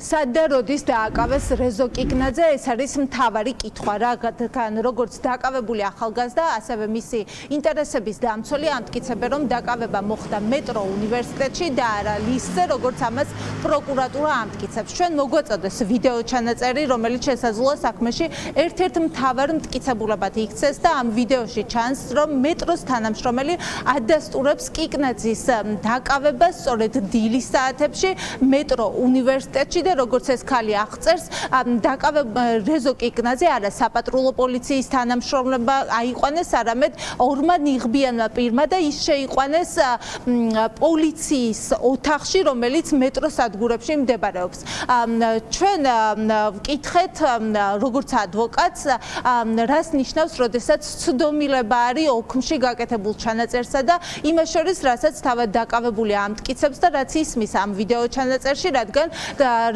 სად და როდის დააკავეს რეზო კიკნაძე, ეს არის მთავარი კითხვა, რადგან როგორც დააკავებული ახალგაზრდა, ასევე მისი ინტერესების დამცველი ამტკიცებენ, რომ დააკავება მოხდა მეტრო უნივერსიტეტში და არა ლისზე, როგორც ამას პროკურატურა ამტკიცებს. ჩვენ მოგვაწოდეს ვიდეო ჩანაწერი, რომელიც შესაძლოა საქმეში ერთ-ერთ მთავარ მტკიცებულებად იქცეს და ამ ვიდეოში ჩანს, რომ მეტროს თანამშრომელი ადასტურებს კიკნაძის დააკავებას სწორედ დილის საათებში მეტრო უნივერსიტეტში და როგორც ეს ქალი აღწერს, რეზო კიკნაძე არა საპატრულო პოლიციის თანამშრომლობა აიყვანეს, არამედ ორმა ნიღბიანმა პირმა და ის შეიყვანეს პოლიციის ოთახში, რომელიც მეტროს სადგურებში მდებარეობს. ჩვენ ვკითხეთ, როგორც ადვოკატს, რას ნიშნავს, როდესაც ცდომილება არის ოქმში გაკეთებულ ჩანაწერსა და იმას შორის, რასაც თავად დააკავებული ამტკიცებს და რაც ისმის ამ ვიდეო ჩანაწერში, რადგან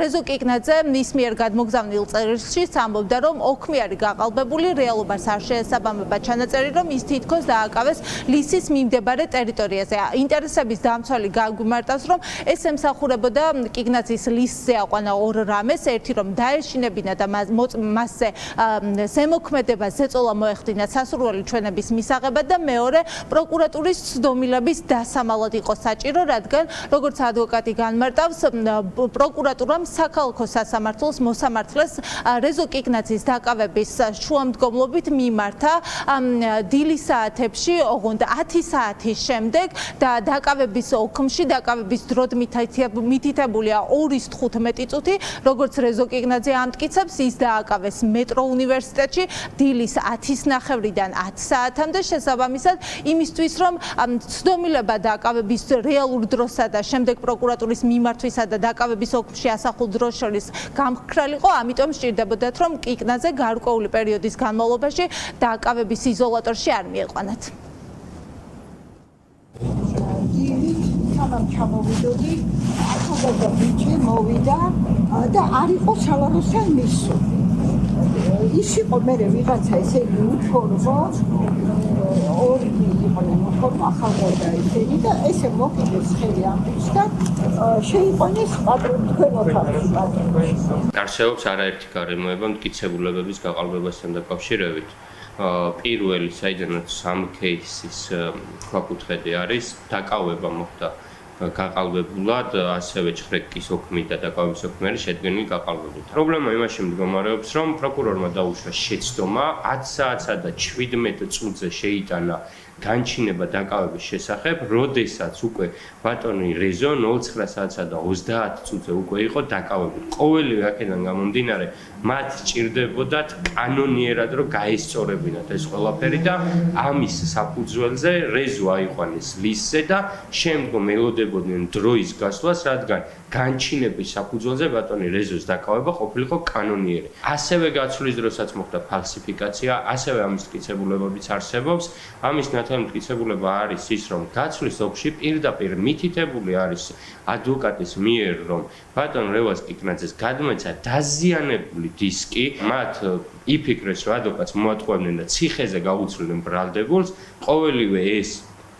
რეზო კიკნაძე მის მიერ გადმოგზავნილ წერილში ამბობდა, რომ ოქმი არის გაყალბებული, რეალობას არ შეესაბამება ჩანაწერი, რომ ის თითქოს დააკავეს ლისის მიმდებარე ტერიტორიაზე. ინტერესების დამცველი გაგვიმარტავს, რომ ეს ემსახურებოდა კიკნაძის ლისზე აყვანა ორ რამეს, ერთი რომ დაეშინებინა და მასზე ზემოქმედება ზეწოლა მოეხდინა სასურველი ჩვენების მისაღებად და მეორე პროკურატურის ცდომილების დასამალად იყო საჭირო, რადგან როგორც ადვოკატი განმარტავს, პროკურატურამ საქალაქო სასამართლოს მოსამართლეს რეზო კიკნაძის დააკავების შუამდგომლობით მიმართა დილის საათებში, ოღონდ 10 საათის შემდეგ და დააკავების ოქმში, დააკავების დროდ მითითებულია 2:15 წუთი, როგორც რეზო კიკნაძე ამტკიცებს, ის დააკავეს მეტრო უნივერსიტეტში დილის 10:30-დან 10 საათამდე შესაბამისად იმისთვის, რომ ცდომილება დააკავების რეალურ დროსა და შემდეგ პროკურატურის მიმართვისა და დააკავების ოქმში ასახულ დროს შორის გამქრალიყო, ამიტომ სჭირდებოდათ, რომ კიკნაძე გარკვეული პერიოდის განმავლობაში დააკავების იზოლატორში არ მieყვანათ. სანამ ჩამოვიდოდი, ახალგაზრდა ბიჭი მოვიდა და არ იყო სალაროსთან მისული. ის იყო მე ვიღაცა ესე იგი უთორმო, ორი იყვნენ უთორმო ახალგაზრდა ისინი და ესე მოკიდეს ხელი ამბის და შეიყვანეს თქვენ ოთახში. არსებობს არაერთი გარემოება მტკიცებულებების გაყალბებასთან დაკავშირებით. პირველი, საიდანაც ამ кейსის ქვაკუთხედი არის, დაკავება მოხდა გაყალბებულად, ასევე ჭხრეკის ოქმი და დაკავების ოქმი არის შედგენილი გაყალბებით. პრობლემა იმაში მდგომარეობს, რომ პროკურორმა დაუშვა შეცდომა 10 საათსა და 17 წუთზე შეიტანა განჩინება დაკავების შესახებ, როდესაც უკვე ბატონი რეზო 09 საათსა და 30 წუთზე უკვე იყო დაკავებული. ყოველივე აქედან გამომდინარე, მათ სჭირდებოდათ კანონიერად რომ გაესწორებინათ ეს ყველაფერი და ამის საფუძველზე რეზო აიყვანეს ლისზე და შემდგომ ელოდებოდნენ დროის გასვლას, რადგან განჩინების საფუძველზე ბატონი რეზოს დაკავება ყოფილიყო კანონიერი. ასევე გაცვლის დროსაც მოხდა ფალსიფიკაცია, ასევე ამის მტკიცებულებებიც არსებობს. ამის ნათელი მტკიცებულება არის ის, რომ გაცვლის ოფში პირდაპირ მითითებული არის ადვოკატის მიერ, რომ ბატონ რევაზ კიკნაძეს გადმოეცა დაზიანებული დისკი, მათ იფიქრეს, რომ ადვოკატს მოატყუებდნენ და ციხეზე გაუცვლიდნენ ბრალდებულს, ყოველივე ეს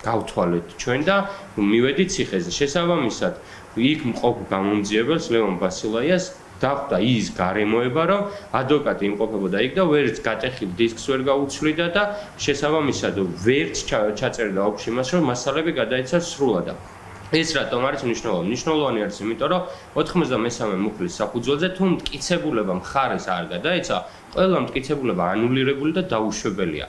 გავთვალეთ ჩვენ და მივედით ციხეზე. შესაბამისად, იქ მყოფ გამომძიებელს ლევონ ბასილაიას დახვდა ის გარემოება, რომ ადვოკატი იმყოფებოდა იქ და ვერც გატეხილ დისკს ვერ გაუცვლიდა და შესაბამისად ვერც ჩაწერდა ოფში მას, რომ მასალები გადაეცა სრულად. ეს რატომ არის მნიშვნელოვანი? მნიშვნელოვანი არის იმიტომ, რომ 93 მუხლის საფუძველზე თუ მტკიცებულება მხარეს არ გადაეცა, ყველა მტკიცებულება ანულირებული და დაუშვებელია.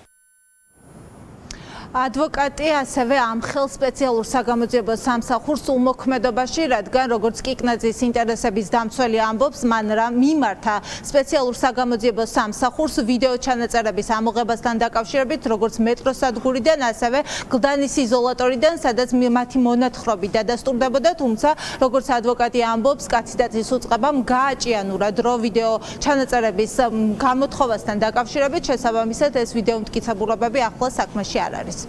ადვოკატი ასევე ამხელ სპეციალურ საგამოძიებო სამსახურს უმოქმედობაში, რადგან როგორც კიკნაძის ინტერესების დამცველი ამბობს, მან მიმართა სპეციალურ საგამოძიებო სამსახურს ვიდეო ჩანაწერების ამოღებასთან დაკავშირებით, როგორც მეტროს სადგურიდან, ასევე გლდანის იზოლატორიდან, სადაც მათი მონათხრობი დადასტურდებოდა, თუმცა როგორც ადვოკატი ამბობს, კაცი-დაცვის უწყებამ გააჭიანურა დრო ვიდეო ჩანაწერების გამოთხოვასთან დაკავშირებით, შესაბამისად ეს ვიდეო მტკიცებულებები ახლა საქმეში არ არის.